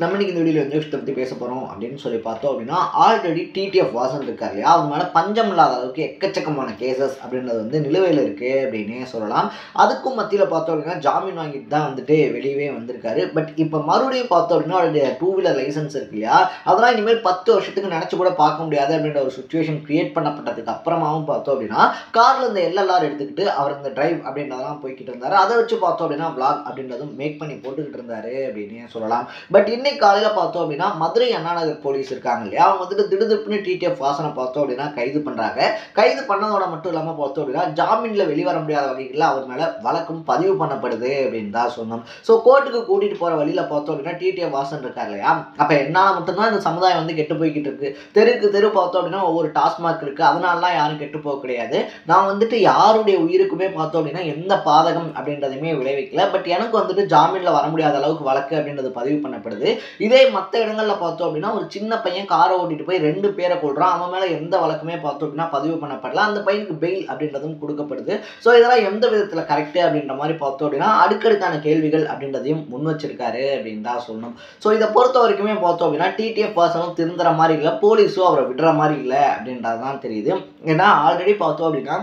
நம்ம இன்னைக்கு இந்த வீடியோவில் எந்த விஷயத்தை பற்றி பேச போகிறோம் அப்படின்னு சொல்லி பார்த்தோம் அப்படின்னா ஆல்ரெடி டிடிஎஃப் வாசன் இருக்கார் இல்லையா, அவங்க மேலே பஞ்சம் இல்லாத அளவுக்கு எக்கச்சக்கமான கேசஸ் அப்படின்றது வந்து நிலுவையில் இருக்குது அப்படின்னே சொல்லலாம். அதுக்கும் மத்தியில் பார்த்தோம் அப்படின்னா ஜாமீன் வாங்கிட்டு தான் வந்துட்டு வெளியவே வந்திருக்காரு. பட் இப்போ மறுபடியும் பார்த்தோம் அப்படின்னா அவருடைய 2 வீலர் லைசன்ஸ் இருக்கு இல்லையா, அதெல்லாம் இனிமேல் 10 வருஷத்துக்கு நினச்சி கூட பார்க்க முடியாது அப்படின்ற ஒரு சுச்சுவேஷன் கிரியேட் பண்ணப்பட்டதுக்கு அப்புறமாவும் பார்த்தோம் அப்படின்னா காரில் இந்த எல்எல்ஆர் எடுத்துக்கிட்டு அவர் இந்த டிரைவ் அப்படின்றதெல்லாம் போய்கிட்டு இருந்தார். அதை வச்சு பார்த்தோம் அப்படின்னா vlog அப்படின்றதும் மேக் பண்ணி போட்டுக்கிட்டு இருந்தாரு அப்படின்னு சொல்லலாம். பட் இன்னைக்கு காலையில் பார்த்தோம் அப்படின்னா மதுரை அண்ணா நகர் போலீஸ் இருக்காங்க இல்லையா, அவங்க வந்துட்டு திடுதிப்புன்னு டிடிஎஃப் வாசனை பார்த்தோம் அப்படின்னா கைது பண்ணுறாங்க. கைது பண்ணதோட மட்டும் இல்லாமல் பார்த்தோம் அப்படின்னா ஜாமீனில் வெளிவர முடியாத வகைகளில் அவர் மேலே வழக்கும் பதிவு பண்ணப்படுது அப்படின்னு தான் சொன்னோம். ஸோ கோர்ட்டுக்கு கூட்டிகிட்டு போகிற வழியில் பார்த்தோம் அப்படின்னா டிடிஎஃப் வாசன் இருக்கார் இல்லையா, அப்போ என்னால் மட்டும்தான் இந்த சமுதாயம் வந்து கெட்டு போய்கிட்டு இருக்கு. தெருக்கு தெரு பார்த்தோம் அப்படின்னா ஒவ்வொரு டாஸ்மார்க் இருக்குது, அதனாலலாம் யாரும் கெட்டு போக கிடையாது. நான் வந்துட்டு யாருடைய உயிருக்குமே பார்த்தோம் அப்படின்னா எந்த பாதகம் அப்படின்றதையுமே விளைவிக்கல. பட் எனக்கு வந்துட்டு ஜாமீனில் வர முடியாத அளவுக்கு வழக்கு அப்படின்றது பதிவு பண்ணப்படுது. இதே மற்ற இடங்களில் பார்த்தோம் அப்படின்னா ஒரு சின்ன பையன் காரை ஓட்டிட்டு போய் 2 பேரை கொள்றான், அவன் மேலே எந்த வழக்குமே பார்த்தோம் அப்படின்னா பதிவு பண்ணப்படல. அந்த பையனுக்கு பெயில் அப்படின்றதும் கொடுக்கப்படுது. ஸோ இதெல்லாம் எந்த விதத்தில் கரெக்டு அப்படின்ற மாதிரி பார்த்தோம் அப்படின்னா அடுக்கடுக்கான கேள்விகள் அப்படின்றதையும் முன் வச்சிருக்காரு அப்படின்னு தான் சொல்லணும். ஸோ இதை பொறுத்த வரைக்குமே பார்த்தோம் அப்படின்னா டிடிஎஃப் வாசனும் திருந்துற மாதிரி இல்லை, போலீஸும் அவரை விடுற மாதிரி இல்லை அப்படின்றது தான் தெரியுது. ஏன்னா ஆல்ரெடி பார்த்தோம் அப்படின்னா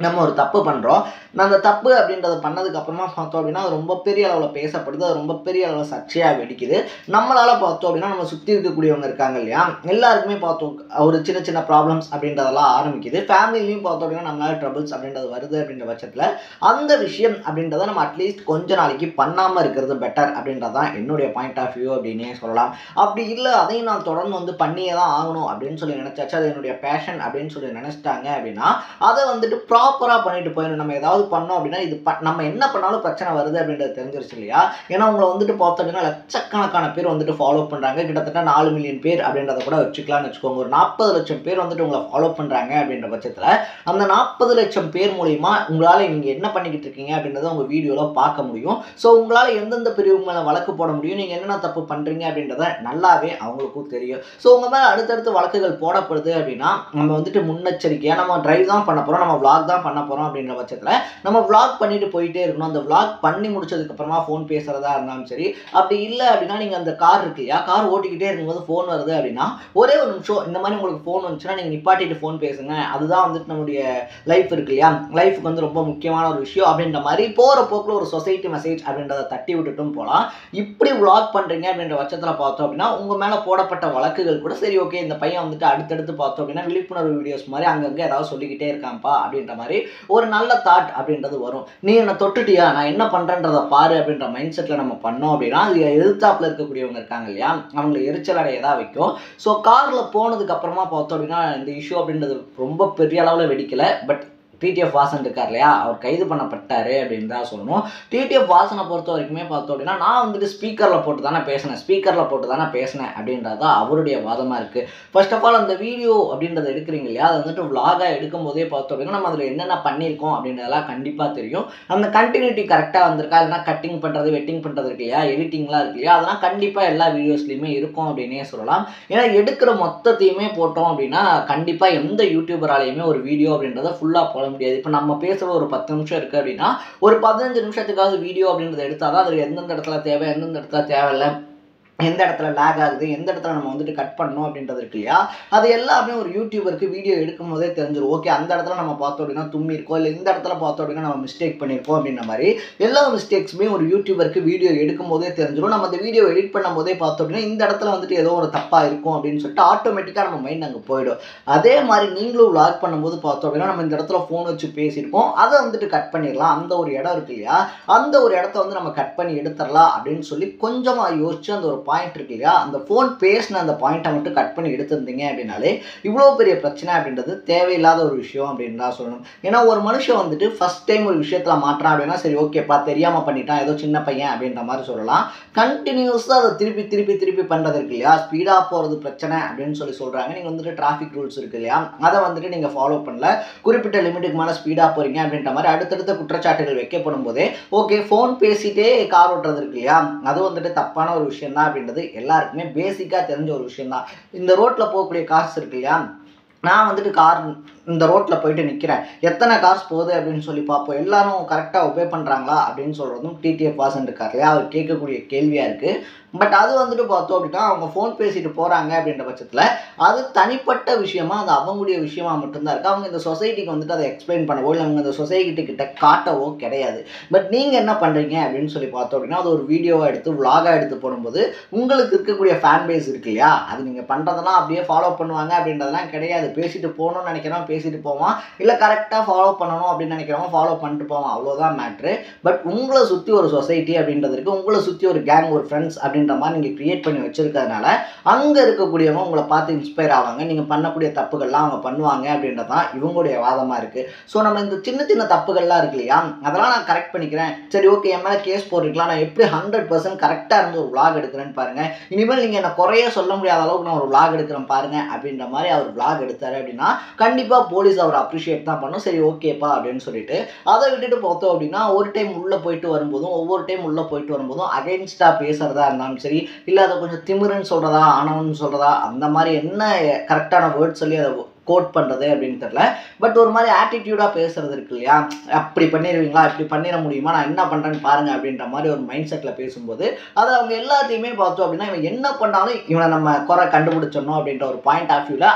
நம்ம ஒரு தப்பு பண்ணுறோம், அந்த தப்பு அப்படின்றத பண்ணதுக்கு அப்புறமா பார்த்தோம் அப்படின்னா அது ரொம்ப பெரிய அளவில் பேசப்படுது, அது ரொம்ப பெரிய அளவில் சர்ச்சையாக வெடிக்குது. நம்மளால் பார்த்தோம் அப்படின்னா நம்ம சுற்றி இருக்கக்கூடியவங்க இருக்காங்க இல்லையா, எல்லாருக்குமே பார்த்தோம் ஒரு சின்ன சின்ன ப்ராப்ளம்ஸ் அப்படின்றதெல்லாம் ஆரம்பிக்குது. ஃபேமிலிலையும் பார்த்தோம் அப்படின்னா நம்மளால ட்ரபிள்ஸ் அப்படின்றது வருது அப்படின்ற பட்சத்தில் அந்த விஷயம் அப்படின்றத நம்ம அட்லீஸ்ட் கொஞ்ச நாளைக்கு பண்ணாமல் இருக்கிறது பெட்டர் அப்படின்றது தான் என்னுடைய பாயிண்ட் ஆஃப் வியூ அப்படின்னே சொல்லலாம். அப்படி இல்லை அதையும் நான் தொடர்ந்து வந்து பண்ணியே தான் ஆகணும் அப்படின்னு சொல்லி நினச்சாச்சு, அது என்னுடைய பேஷன் அப்படின்னு சொல்லி நினச்சிட்டாங்க அப்படின்னா அதை வந்துட்டு ப்ராப்பராக பண்ணிட்டு போயிடணும். நம்ம ஏதாவது பண்ணோம் அப்படின்னா இது நம்ம என்ன பண்ணாலும் பிரச்சனை வருது அப்படின்றது தெரிஞ்சிருச்சு இல்லையா. ஏன்னா உங்களை வந்துட்டு பார்த்தோம் அப்படின்னா லட்சக்கணக்கான பேர் வந்துட்டு ஃபாலோ பண்ணுறாங்க, கிட்டத்தட்ட 4 மில்லியன் பேர் அப்படின்றத கூட வச்சுக்கலாம்னு வச்சுக்கோங்க. ஒரு 40 லட்சம் பேர் வந்துட்டு உங்களை ஃபாலோ பண்ணுறாங்க அப்படின்ற பட்சத்தில் அந்த 40 லட்சம் பேர் மூலிமா உங்களால் நீங்கள் என்ன பண்ணிக்கிட்டு இருக்கீங்க அப்படின்றத உங்கள் வீடியோவில் பார்க்க முடியும். ஸோ உங்களால் எந்தெந்த பிரிவு மேலே வழக்கு போட முடியும், நீங்கள் என்னென்ன தப்பு பண்ணுறீங்க அப்படின்றத நல்லாவே அவங்களுக்கும் தெரியும். ஸோ உங்கள் மேலே அடுத்தடுத்து வழக்குகள் போடப்படுது அப்படின்னா நம்ம வந்துட்டு முன்னெச்சரிக்கையாக நம்ம டிரைவ் தான் பண்ண போகிறோம், நம்ம vlog தான் பண்ண போகிறோம் அப்படின்ற பட்சத்தில் நம்ம vlog பண்ணிட்டு போயிட்டே இருக்கணும். அந்த vlog பண்ணி முடிச்சதுக்கு அப்புறமா ஃபோன் பேசுறதா இருந்தாலும் சரி, அப்படி இல்லை அப்படின்னா நீங்கள் அந்த கார் இருக்கு இல்லையா, கார் ஓட்டிக்கிட்டே இருக்கும்போது ஃபோன் வருது அப்படின்னா ஒரே ஒரு நிமிஷம் இந்த மாதிரி உங்களுக்கு ஃபோன் வந்துச்சுன்னா நீங்கள் நிப்பாட்டிட்டு ஃபோன் பேசுங்க, அதுதான் வந்துட்டு நம்முடைய லைஃப் இருக்கு இல்லையா, லைஃபுக்கு வந்து ரொம்ப முக்கியமான ஒரு விஷயம் அப்படின்ற மாதிரி போகிற போக்கில் ஒரு சொசைட்டி மெசேஜ் அப்படின்றத தட்டி விட்டுட்டும் போகலாம். இப்படி vlog பண்ணுறீங்க அப்படின்ற பட்சத்தில் பார்த்தோம் அப்படின்னா உங்கள் மேலே போடப்பட்ட வழக்குகள் கூட சரி ஓகே இந்த பையன் வந்துட்டு அடுத்தடுத்து பார்த்தோம் அப்படின்னா விழிப்புணர்வு வீடியோஸ் மாதிரி அங்கங்கே ஏதாவது சொல்லிக்கிட்டே இருக்கான்ப்பா அப்படின்ற மாதிரி ஒரு நல்ல தாட் அப்படின்றது வரும். நீ என்ன தொட்டுட்டியா, நான் என்ன பண்ணுறேன்றதை பாரு அப்படின்ற மைண்ட் செட்டில் நம்ம பண்ணோம் அப்படின்னா அது எதிர்த்தாப்பில் இருக்கக்கூடியவங்க இருக்காங்க இல்லையா, அவங்களை எரிச்சல் அடைய தான் வைக்கும். ஸோ காரில் போனதுக்கு அப்புறமா பார்த்தோம் அப்படின்னா இந்த இஷ்யூ அப்படின்றது ரொம்ப பெரிய அளவில் வெடிக்கலை. பட் டிடிஎஃப் வாசன் இருக்கார் இல்லையா, அவர் கைது பண்ணப்பட்டாரு அப்படின்னு தான் சொல்லணும். டிடிஎஃப் வாசனை பொறுத்த வரைக்குமே பார்த்தோம் அப்படின்னா நான் வந்துட்டு ஸ்பீக்கரில் போட்டு தானே பேசினேன் அப்படின்றது தான் அவருடைய வாதமாக இருக்குது. ஃபர்ஸ்ட் ஆஃப் ஆல் அந்த வீடியோ அப்படின்றத எடுக்கிறீங்க இல்லையா, அதை வந்துட்டு vlog-ஆ எடுக்கும் போதே பார்த்தோம் அப்படின்னா நம்ம அதில் என்னென்ன பண்ணியிருக்கோம் அப்படின்றதெல்லாம் கண்டிப்பாக தெரியும். அந்த கண்டினியூட்டி கரெக்டாக வந்திருக்கா, இல்லைனா கட்டிங் பண்ணுறது வெட்டிங் பண்ணுறது இருக்கு இல்லையா, எடிட்டிங்லாம் இருக்கு இல்லையா, அதெல்லாம் கண்டிப்பாக எல்லா வீடியோஸ்லையுமே இருக்கும் அப்படின்னே சொல்லலாம். ஏன்னா எடுக்கிற மொத்தத்தையுமே போட்டோம் அப்படின்னா கண்டிப்பாக எந்த யூடியூபராலையுமே ஒரு வீடியோ அப்படின்றத ஃபுல்லாக போட முடியாது. இப்போ நம்ம பேசுகிற ஒரு 10 நிமிஷம் இருக்குது அப்படின்னா ஒரு 15 நிமிஷத்துக்காவது வீடியோ அப்படின்றத எடுத்தால் தான் அதில் எந்தெந்த இடத்துல தேவை எந்தெந்த இடத்துல தேவையில்லை, எந்த இடத்துல லேக் ஆகுது, எந்த இடத்துல நம்ம வந்துட்டு கட் பண்ணணும் அப்படின்றது இருக்கு இல்லையா, அது எல்லாமே ஒரு யூடியூபருக்கு வீடியோ எடுக்கும் போதே தெரிஞ்சிடும். ஓகே அந்த இடத்துல நம்ம பார்த்தோம் அப்படின்னா தும்மி இருக்கோம், இல்லை இந்த இடத்துல பார்த்தோம் அப்படின்னா நம்ம மிஸ்டேக் பண்ணியிருக்கோம் அப்படின்ற மாதிரி எல்லா மிஸ்டேக்ஸுமே ஒரு யூடியூபருக்கு வீடியோ எடுக்கும் போதே தெரிஞ்சிடும். நம்ம அந்த வீடியோ எடிட் பண்ணும் போதே பார்த்தோம் அப்படின்னா இந்த இடத்துல வந்துட்டு ஏதோ ஒரு தப்பாக இருக்கும் அப்படின்னு சொல்லிட்டு ஆட்டோமேட்டிக்காக நம்ம மைண்ட் அங்கே போயிடும். அதே மாதிரி நீங்களும் vlog பண்ணும்போது பார்த்தோம் அப்படின்னா நம்ம இந்த இடத்துல ஃபோன் வச்சு பேசியிருக்கோம், அதை வந்துட்டு கட் பண்ணிடலாம். அந்த ஒரு இடம் இருக்கு இல்லையா, அந்த ஒரு இடத்த வந்து நம்ம கட் பண்ணி எடுத்துடலாம் அப்படின்னு சொல்லி கொஞ்சமாக யோசிச்சு அந்த ஒரு பாயிண்ட் இருக்கு இல்லையா, அந்த ஃபோன் பேசின அந்த பாயிண்ட்டை மட்டும் கட் பண்ணி எடுத்திருந்தீங்க அப்படின்னாலே இவ்வளோ பெரிய பிரச்சனை அப்படின்றது தேவையில்லாத ஒரு விஷயம் அப்படின்னு தான் சொல்லணும். ஏன்னா ஒரு மனுஷன் வந்துட்டு ஃபர்ஸ்ட் டைம் ஒரு விஷயத்தில் மாற்றான் அப்படின்னா சரி ஓகேப்பா தெரியாமல் பண்ணிட்டான் ஏதோ சின்ன பையன் அப்படின்ற மாதிரி சொல்லலாம். கண்டினியூஸாக அதை திருப்பி பண்ணுறது இருக்கு இல்லையா, ஸ்பீடாக போகிறது பிரச்சனை அப்படின்னு சொல்லி சொல்கிறாங்க. நீங்கள் வந்துட்டு டிராஃபிக் ரூல்ஸ் இருக்கு இல்லையா, அதை வந்துட்டு நீங்கள் ஃபாலோ பண்ணல, குறிப்பிட்ட லிமிட்டுக்கு மேலே ஸ்பீடாக போகிறீங்க அப்படின்ற மாதிரி அடுத்தடுத்த குற்றச்சாட்டுகள் வைக்கப்படும் போதே ஓகே ஃபோன் பேசிட்டே கார் ஓட்டுறது இருக்கு இல்லையா, அது வந்துட்டு தப்பான ஒரு விஷயம் தான் அப்படின்றது எல்லாருக்குமே பேசிக்காக தெரிஞ்ச ஒரு விஷயம் தான். இந்த ரோட்டில் போகக்கூடிய கார்ஸ் இருக்கு இல்லையா, நான் வந்துட்டு கார் இந்த ரோட்டில் போயிட்டு நிற்கிறேன், எத்தனை கார்ஸ் போகுது அப்படின்னு சொல்லி பார்ப்போம், எல்லாரும் கரெக்டாக ஒபே பண்ணுறாங்களா அப்படின்னு சொல்கிறதும் டிடிஎஃப் வாசன் இருக்கார் இல்லையா, அவர் கேட்கக்கூடிய கேள்வியாக இருக்குது. பட் அது வந்துட்டு பார்த்தோம் அப்படின்னா அவங்க ஃபோன் பேசிட்டு போகிறாங்க அப்படின்ற பட்சத்தில் அது தனிப்பட்ட விஷயமா, அது அவங்களுடைய விஷயமா மட்டும்தான் இருக்குது. அவங்க இந்த சொசைட்டிக்கு வந்துட்டு அதை எக்ஸ்பிளைன் பண்ணவோ இல்லை அவங்க இந்த சொசைட்டி கிட்ட காட்டவோ கிடையாது. பட் நீங்கள் என்ன பண்ணுறீங்க அப்படின்னு சொல்லி பார்த்தோம் அப்படின்னா அது ஒரு வீடியோவாக எடுத்து விலாகாக எடுத்து போடும்போது உங்களுக்கு இருக்கக்கூடிய ஃபேன் பேஸ் இருக்கு இல்லையா, அது நீங்கள் பண்ணுறதெல்லாம் அப்படியே ஃபாலோ பண்ணுவாங்க அப்படின்றதெல்லாம் கிடையாது. பேசிட்டு போகணும்னு நினைக்கிறோம் பேசிட்டு போவான், இல்லை கரெக்டாக ஃபாலோ பண்ணணும் அப்படின்னு நினைக்கிறவங்க ஃபாலோ பண்ணிட்டு போவான், அவ்வளோதான் மேட்ரு. பட் உங்களை சுற்றி ஒரு சொசைட்டி அப்படின்றது இருக்குது, உங்களை சுற்றி ஒரு கேங், ஒரு ஃப்ரெண்ட்ஸ் அப்படின்ற மாதிரி நீங்கள் க்ரியேட் பண்ணி வச்சுருக்கிறதுனால அங்கே இருக்கக்கூடியவங்க உங்களை பார்த்து இன்ஸ்பயர் ஆவாங்க, நீங்கள் பண்ணக்கூடிய தப்புகள்லாம் அவங்க பண்ணுவாங்க அப்படின்றது தான் இவங்களுடைய வாதமாக இருக்குது. ஸோ நம்ம இந்த சின்ன சின்ன தப்புகள்லாம் இருக்கு இல்லையா, அதெல்லாம் நான் கரெக்ட் பண்ணிக்கிறேன், சரி ஓகே என் மேலே கேஸ் போடுறீங்களா, நான் எப்படி 100% கரெக்டாக இருந்து ஒரு vlog எடுக்கிறேன்னு பாருங்கள், இனிமேல் நீங்கள் என்ன குறைய சொல்ல முடியாத அளவுக்கு நான் ஒரு vlog எடுக்கிறேன் பாருங்கள் அப்படின்ற மாதிரி அவர் vlog எடுத்தார் அப்படின்னா கண்டிப்பாக போலீஸ் அவர் அப்ரிஷியேட் தான் பண்ணும், சரி ஓகேப்பா அப்படின்னு சொல்லிட்டு. அதை விட்டுட்டு பார்த்தோம் அப்படின்னா ஒரு டைம் உள்ளே போயிட்டு வரும்போதும் ஒவ்வொரு டைம் உள்ளே போயிட்டு வரும்போதும் அகைன்ஸ்டாக பேசுகிறதா இருந்தாலும் சரி, இல்லை அதை கொஞ்சம் திமிருன்னு சொல்கிறதா ஆனவன்னு சொல்கிறதா அந்த மாதிரி என்ன கரெக்டான வேர்ட் சொல்லி அதை கோட் பண்ணுறது அப்படின்னு தெரியல. பட் ஒரு மாதிரி ஆட்டிடியூடாக பேசுகிறது இருக்கு இல்லையா, அப்படி பண்ணிடுவீங்களா, இப்படி பண்ணிட முடியுமா, நான் என்ன பண்ணுறேன்னு பாருங்கள் அப்படின்ற மாதிரி ஒரு மைண்ட் செட்டில் பேசும்போது அதை அவங்க எல்லாத்தையுமே பார்த்தோம் அப்படின்னா இவன் என்ன பண்ணாலும் இவனை நம்ம குறை கண்டுபிடிச்சிடணும் அப்படின்ற ஒரு பாயிண்ட் ஆஃப் வியூவில்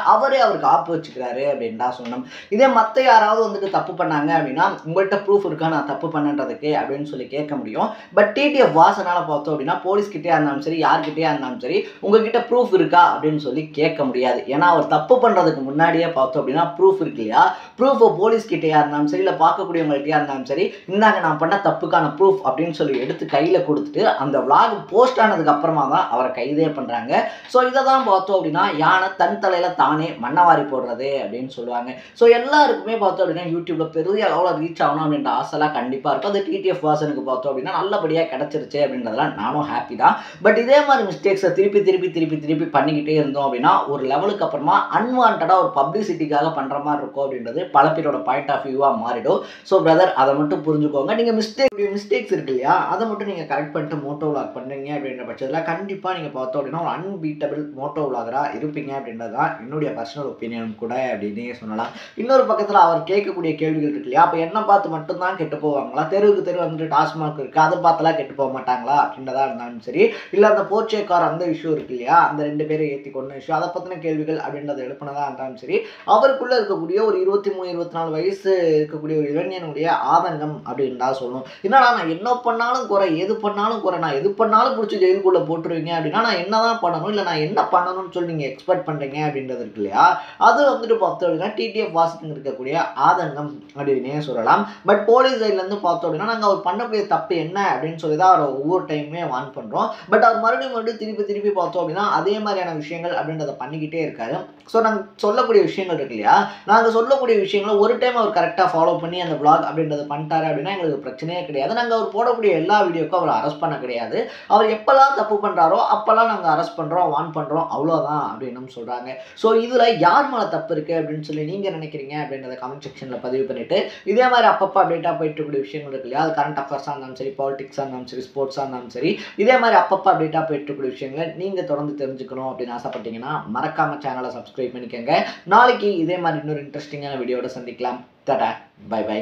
அவருக்கு ஆப்பு வச்சுக்கிறாரு அப்படின்னு தான் சொன்னோம். இதே மற்ற யாராவது வந்துட்டு தப்பு பண்ணாங்க அப்படின்னா உங்கள்கிட்ட ப்ரூஃப் இருக்கா நான் தப்பு பண்ணுறதுக்கு அப்படின்னு சொல்லி கேட்க முடியும். பட் டிடிஎஃப் வாசனால் பார்த்தோம் அப்படின்னா போலீஸ்கிட்டே இருந்தாலும் சரி யார்கிட்டே இருந்தாலும் சரி உங்ககிட்ட ப்ரூஃப் இருக்கா அப்படின்னு சொல்லி கேட்க முடியாது. ஏன்னா அவர் தப்பு பண்ணுறதுக்கு முன்னாடி பார்த்தோம் அப்படின்னா ப்ரூஃப் இருக்கு இல்லையா, ப்ரூஃபை போலீஸ் கிட்டேயா இருந்தாலும் சரி இல்லை பார்க்கக்கூடியவங்கள்ட்டயா இருந்தாலும் சரி இந்தாங்க நான் பண்ண தப்புக்கான ப்ரூஃப் அப்படின்னு சொல்லி எடுத்து கையில் கொடுத்துட்டு அந்த vlog போஸ்ட் ஆனதுக்கு அப்புறமா தான் அவரை கைதே பண்ணுறாங்க. ஸோ இதை தான் பார்த்தோம் அப்படின்னா யானை தன் தலையில் தானே மண்ணவாரி போடுறது அப்படின்னு சொல்லுவாங்க. ஸோ எல்லாருக்குமே பார்த்தோம் அப்படின்னா யூடியூப்ல பெரிய அளவில் ரீச் ஆகணும் அப்படின்ற ஆசைலாம் கண்டிப்பாக இருக்கும். அது டிடிஎஃப் வாசனுக்கு பார்த்தோம் அப்படின்னா நல்லபடியாக கிடச்சிருச்சு அப்படின்றதெல்லாம் நானும் ஹாப்பி தான். பட் இதே மாதிரி மிஸ்டேக்ஸை திருப்பி பண்ணிக்கிட்டே இருந்தோம் அப்படின்னா ஒரு லெவலுக்கு அப்புறமா அன்வான்டாக ஒரு பப்ளிசிட்டிக்காக பண்ணுற மாதிரி இருக்கும் அப்படின்றது பல பேரோட பாயிண்ட் ஆஃப் வியூவாக மாறிடும். ஸோ பிரதர் அதை மட்டும் புரிஞ்சுக்கோங்க. நீங்கள் மிஸ்டேக்ஸ் இருக்கு இல்லையா அதை மட்டும் நீங்கள் கரெக்ட் பண்ணிட்டு மோட்டோ விலாக் பண்ணுறீங்க அப்படின்ற பட்சத்தில் கண்டிப்பாக நீங்கள் பார்த்தோம் அப்படின்னா ஒரு அன்பீட்டபிள் மோட்டோ விலாகராக இருப்பீங்க அப்படின்றது தான் என்னுடைய பர்சனல் ஒப்பீனியன் கூட அப்படின்னே சொல்லலாம். இன்னொரு பக்கத்தில் அவர் கேட்கக்கூடிய கேள்விகள் இருக்கு இல்லையா, அப்போ என்ன பார்த்து மட்டும்தான் கெட்டு போவாங்களா, தெருவுக்கு தெரு வந்துட்டு டாஸ்மாக் இருக்குது அதை பார்த்துலாம் கெட்டு போக மாட்டாங்களா அப்படின்றதா இருந்தாலும் சரி, இல்லை அந்த போர்ச்சேக்கார் அந்த இஷ்யூ இருக்கு இல்லையா அந்த 2 பேரை ஏற்றி கொண்ட இஷ்யூ அதை பற்றின கேள்விகள் அப்படின்றத எழுப்பினதாக இருந்தாலும் சரி, அவருக்குள்ள இருக்கக்கூடிய ஒரு 23-24 வயசு இருக்கக்கூடிய ஒரு இளைஞனுடைய ஆதங்கம் அப்படின்னு தான் சொல்லணும். என்னடா நான் என்ன பண்ணாலும் குறை, எது பண்ணாலும் குறை, நான் எது பண்ணாலும் பிடிச்சி ஜெயிலுக்குள்ளே போட்டுருவீங்க அப்படின்னா நான் என்ன தான் பண்ணணும், இல்லை நான் என்ன பண்ணணும்னு சொல்லி நீங்கள் எக்ஸ்பெக்ட் பண்ணுறீங்க அப்படின்றது இருக்கு இல்லையா, அது வந்துட்டு பார்த்தோம் அப்படின்னா டிடிஎஃப் வாசனுக்கு இருக்கக்கூடிய ஆதங்கம் அப்படின்னே சொல்லலாம். பட் போலீஸ் சைட்லேருந்து பார்த்தோம் அப்படின்னா நாங்கள் அவர் பண்ணக்கூடிய தப்பு என்ன அப்படின்னு சொல்லி தான் அவரை ஒவ்வொரு டைமுமே வான் பண்ணுறோம். பட் அவர் மறுபடியும் திருப்பி பார்த்தோம் அப்படின்னா அதே மாதிரியான விஷயங்கள் அப்படின்றத பண்ணிக்கிட்டே இருக்காரு. ஸோ நாங்கள் சொல்லக்கூடிய விஷயங்கள் இருக்கு இல்லையா, நாங்கள் சொல்லக்கூடிய விஷயங்களை ஒரு டைம் அவர் கரெக்டாக ஃபாலோ பண்ணி அந்த vlog அப்படின்றத பண்ணிட்டாரு அப்படின்னா எங்களுக்கு பிரச்சனையே கிடையாது. நாங்கள் அவர் போடக்கூடிய எல்லா வீடியோக்கும் அவர் அரெஸ்ட் பண்ண கிடையாது. அவர் எப்போல்லாம் தப்பு பண்ணுறாரோ அப்போல்லாம் நாங்கள் அரெஸ்ட் பண்ணுறோம், வான் பண்ணுறோம், அவ்வளோதான் அப்படின்னு சொல்கிறாங்க. ஸோ இதில் யார் மேலே தப்பு இருக்குது அப்படின்னு சொல்லி நீங்கள் நினைக்கிறீங்க அப்படின்றத கமெண்ட் செக்ஷனில் பதிவு பண்ணிவிட்டு இதே மாதிரி அப்பப்போ அப்டேட்டாக போயிட்டு இருக்கக்கூடிய விஷயங்கள் இருக்கு இல்லையா, அது கரண்ட் அஃபேர்ஸாக இருந்தாலும் சரி, பாலிடிக்ஸாக இருந்தாலும் சரி, ஸ்போர்ட்ஸாக இருந்தாலும் சரி, இதே மாதிரி அப்பப்போ அப்டேட்டாக போயிட்டு இருக்கக்கூடிய விஷயங்களை நீங்கள் தொடர்ந்து தெரிஞ்சுக்கணும் அப்படின்னு ஆசைப்பட்டீங்கன்னா மறக்காம சேனலை சப்ஸ்கிரைப் பண்ணிக்கோங்க. நாளைக்கு இதே மாதிரி இன்னொரு இன்ட்ரெஸ்டிங்கான வீடியோட சந்திக்கலாம். Tata, bye by.